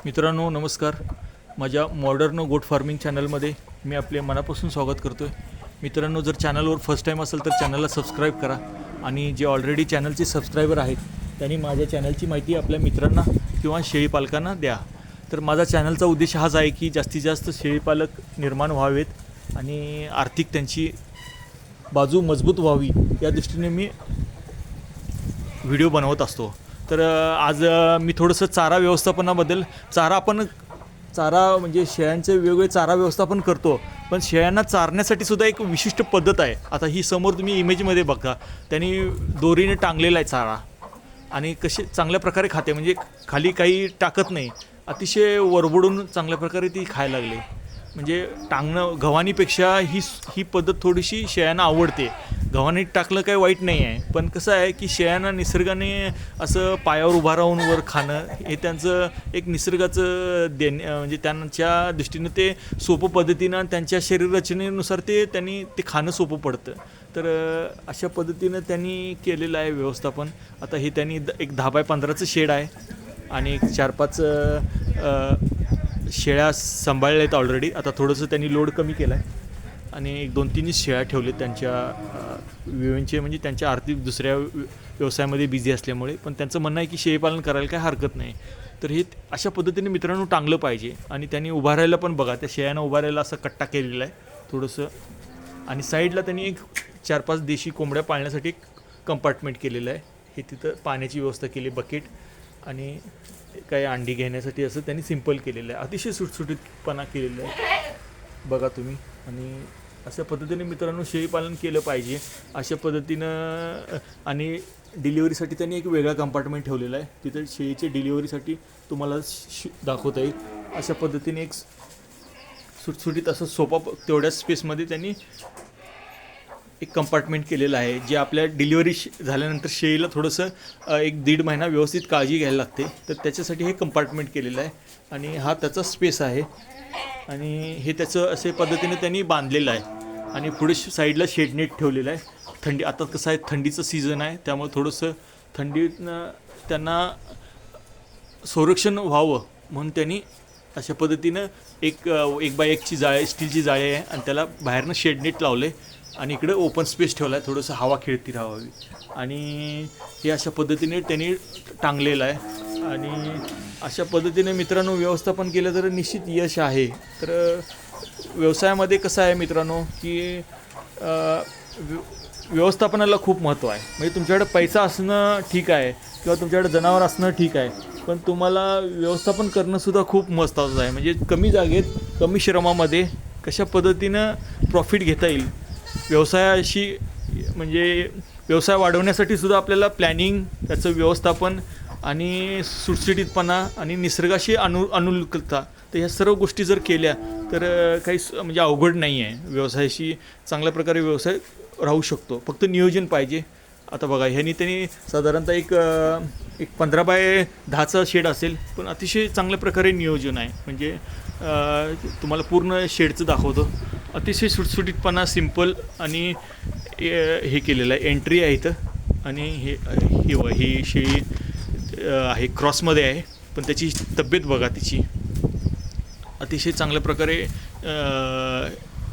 मित्रांनो नमस्कार. माझ्या मॉडर्न गोट फार्मिंग चॅनलमध्ये मी आपले मनापासून स्वागत करतो आहे. मित्रांनो, जर चॅनलवर फर्स्ट टाईम असेल तर चॅनलला सबस्क्राईब करा आणि जे ऑलरेडी चॅनलचे सबस्क्रायबर आहेत त्यांनी माझ्या चॅनलची माहिती आपल्या मित्रांना किंवा शेळीपालकांना द्या. तर माझा चॅनलचा उद्देश हाच आहे की जास्तीत जास्त शेळीपालक निर्माण व्हावेत आणि आर्थिक त्यांची बाजू मजबूत व्हावी या दृष्टीने मी व्हिडिओ बनवत असतो. तर आज मी थोडंसं चारा व्यवस्थापनाबद्दल चारा म्हणजे शेळ्यांचे वेगवेगळे चारा व्यवस्थापन करतो, पण शेळ्यांना चारण्यासाठी सुद्धा एक विशिष्ट पद्धत आहे. आता ही समोर तुम्ही इमेजमध्ये बघा, त्यांनी दोरीने टांगलेला आहे चारा आणि कसे चांगल्या प्रकारे खाते, म्हणजे खाली काही टाकत नाही, अतिशय वरबडून चांगल्या प्रकारे ती खायला लागली. म्हणजे टांगणं गव्हाणीपेक्षा ही पद्धत थोडीशी शेळ्यांना आवडते. गव्हाणीत टाकलं काही वाईट नाही आहे, पण कसं आहे की शेळ्यांना निसर्गाने असं पायावर उभा राहून वर खाणं हे त्यांचं एक निसर्गाचं म्हणजे त्यांच्या दृष्टीनं ते सोपं पद्धतीनं त्यांच्या शरीररचनेनुसार त्यांनी ते खाणं सोपं पडतं. तर अशा पद्धतीनं त्यांनी केलेलं आहे व्यवस्थापन. आता हे त्यांनी एक 10x15चं शेड आहे आणि 4-5 शेळ्या सांभाळल्या आहेत ऑलरेडी. आता थोडंसं त्यांनी लोड कमी केला आहे आणि एक 2-3 शेळ्या ठेवलेत त्यांच्या व्यवसायांचे, म्हणजे त्यांच्या आर्थिक दुसऱ्या व्यवसायामध्ये बिझी असल्यामुळे. पण त्यांचं म्हणणं आहे की शेळीपालन करायला काय हरकत नाही. तर हे अशा पद्धतीने मित्रांनो टांगलं पाहिजे. आणि त्यांनी उभा राहायला पण बघा, त्या शेळ्यांना उभा राहायला असं कट्टा केलेला आहे थोडंसं, आणि साईडला त्यांनी एक 4-5 देशी कोंबड्या पाळण्यासाठी एक कंपार्टमेंट केलेलं आहे. हे तिथं पाण्याची व्यवस्था केली, बकेट आणि काही अंडी घेण्यासाठी असं त्यांनी सिंपल केलेलं आहे. अतिशय सुटसुटीतपणा केलेला आहे बघा तुम्ही. आणि अशा पद्धतीने मित्रांनो शेळीपालन केलं पाहिजे अशा पद्धतीनं. आणि डिलिव्हरीसाठी त्यांनी एक वेगळा कंपार्टमेंट ठेवलेला आहे, तिथं शेळीचे डिलिव्हरीसाठी तुम्हाला दाखवता येईल. अशा पद्धतीने एक सुटसुटीत असं सोपा तेवढ्या स्पेसमध्ये त्यांनी एक कंपार्टमेंट केलेलं आहे, जे आपल्या डिलिव्हरी झाल्यानंतर शेळीला थोडंसं 1-1.5 महिना व्यवस्थित काळजी घ्यायला लागते. तर त्याच्यासाठी हे कंपार्टमेंट केलेलं आहे आणि हा त्याचा स्पेस आहे. आणि हे त्याचं असे पद्धतीने त्यांनी बांधलेलं आहे आणि पुढे साईडला शेडनेट ठेवलेलं आहे. आता कसं आहे, थंडीचं सीझन आहे, त्यामुळे थोडंसं थंडीनं त्यांना संरक्षण व्हावं म्हणून त्यांनी अशा पद्धतीनं एक 1x1ची जाळी, स्टीलची जाळी आहे आणि त्याला बाहेरनं शेडनेट लावले आणि इकडे ओपन स्पेस ठेवला आहे, थोडंसं हवा खेळती राहावी. आणि हे अशा पद्धतीने त्यांनी टांगलेलं आहे. आणि अशा पद्धतीने मित्रांनो व्यवस्थापन केलं तर निश्चित यश आहे. तर व्यवसायामध्ये कसं आहे मित्रांनो की व्यवस्थापनाला खूप महत्त्व आहे. म्हणजे तुमच्याकडे पैसा असणं ठीक आहे किंवा तुमच्याकडे जनावर असणं ठीक आहे, पण तुम्हाला व्यवस्थापन करणंसुद्धा खूप महत्त्वाचं आहे. म्हणजे कमी जागेत कमी श्रमामध्ये कशा पद्धतीनं प्रॉफिट घेता येईल व्यवसायाशी, म्हणजे व्यवसाय वाढवण्यासाठी सुद्धा आपल्याला प्लॅनिंग, त्याचं व्यवस्थापन आणि सुटसुटीतपणा आणि निसर्गाशी अनुकूलता, तर ह्या सर्व गोष्टी जर केल्या तर काही म्हणजे अवघड नाही आहे. व्यवसायाशी चांगल्या प्रकारे व्यवसाय राहू शकतो, फक्त नियोजन पाहिजे. आता बघा, ह्यांनी त्यांनी साधारणतः एक 15x10चा शेड असेल, पण अतिशय चांगल्या प्रकारे नियोजन आहे. म्हणजे तुम्हाला पूर्ण शेडचं दाखवतो. अतिशय सुटसुटीतपणा, सिंपल आणि हे केलेलं आहे. एंट्री आहे इथं आणि ही शेळी आहे, क्रॉसमध्ये आहे, पण त्याची तब्येत बघा, तिची अतिशय चांगल्या प्रकारे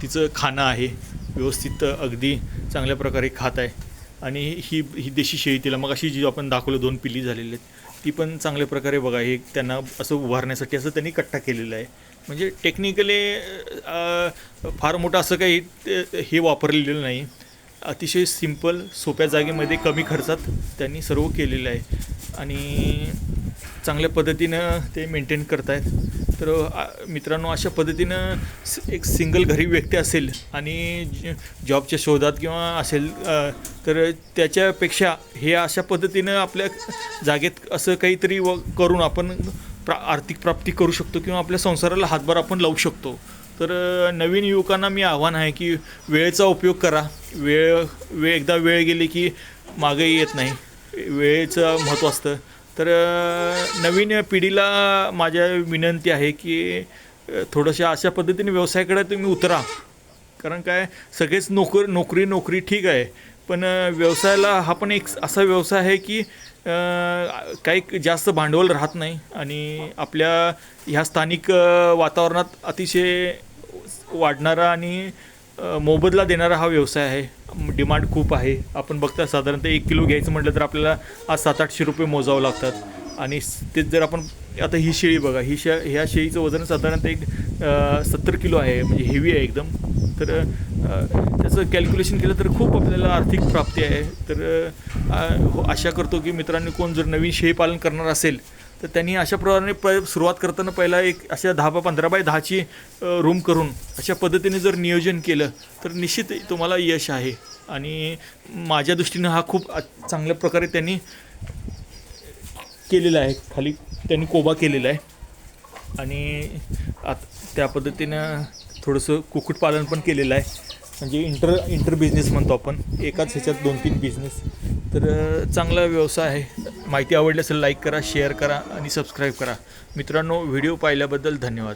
तिचं खाणं आहे, व्यवस्थित अगदी चांगल्या प्रकारे खात आहे. आणि ही देशी शेळी, तिला मग अशी जी आपण दाखवलं 2 पिल्ली झालेली आहेत, ती पण चांगल्या प्रकारे बघा, हे त्यांना असं उभारण्यासाठी असं त्यांनी कट्टा केलेला आहे. म्हणजे टेक्निकली फार मोठं असं काही हे वापरलेलं नाही, अतिशय सिंपल सोप्या जागेमध्ये कमी खर्चात त्यांनी सर्व केलेलं आहे आणि चांगल्या पद्धतीनं ते मेंटेन करत आहेत. तर मित्रांनो अशा पद्धतीनं एक सिंगल घरी व्यक्ती असेल आणि जॉबच्या शोधात किंवा असेल तर त्याच्यापेक्षा हे अशा पद्धतीनं आपल्या जागेत असं काहीतरी करून आपण आर्थिक प्राप्ती करू शकतो किंवा आपल्या संसाराला हातभार आपण लावू शकतो. तर नवीन युवकांना मी आव्हान आहे की वेळेचा उपयोग करा. एकदा वेळ गेली की मागे येत नाही, वेळेचं महत्त्व असतं. तर नवीन पिढीला माझ्या विनंती आहे की थोडंशा अशा पद्धतीने व्यवसायाकडे तुम्ही उतरा. कारण काय, सगळेच नोकरी ठीक आहे, पण व्यवसायाला हा पण एक असा व्यवसाय आहे की काही जास्त भांडवल राहत नाही आणि आपल्या ह्या स्थानिक वातावरणात अतिशय वाढणारा आणि मोबदला देणारा हा व्यवसाय आहे. डिमांड खूप आहे. आपण बघता साधारणतः 1 किलो घ्यायचं म्हटलं तर आपल्याला आज 700-800 रुपये मोजावं लागतात आणि तेच जर आपण आता ही शेळी बघा, ह्या शेळीचं वजन साधारणतः एक 70 किलो आहे, म्हणजे हेवी आहे एकदम. तर त्याचं कॅल्क्युलेशन केलं तर खूप आपल्याला आर्थिक प्राप्ती आहे. तर आशा करतो की मित्रांनी कोण जर नवीन शेळी पालन करणार असेल तर त्यांनी अशा प्रकारे सुरुवात करताना पहिला एक अशा 15x10 रूम करून अशा पद्धतीने जर नियोजन केलं तर निश्चित तुम्हाला यश आहे. आणि माझ्या दृष्टीनं हा खूप चांगल्या प्रकारे त्यांनी केलेला आहे. खाली त्यांनी कोबा केलेला आहे आणि त्या पद्धतीनं थोडंसं कुक्कुटपालन पण केलेलं आहे. म्हणजे इंटर बिझनेस म्हणतो आपण, एकाच ह्याच्यात 2-3 बिझनेस. तर चांगला व्यवसाय आहे. माहिती आवडली असेल लाईक करा, शेअर करा आणि सबस्क्राईब करा. मित्रांनो, व्हिडिओ पाहिल्याबद्दल धन्यवाद.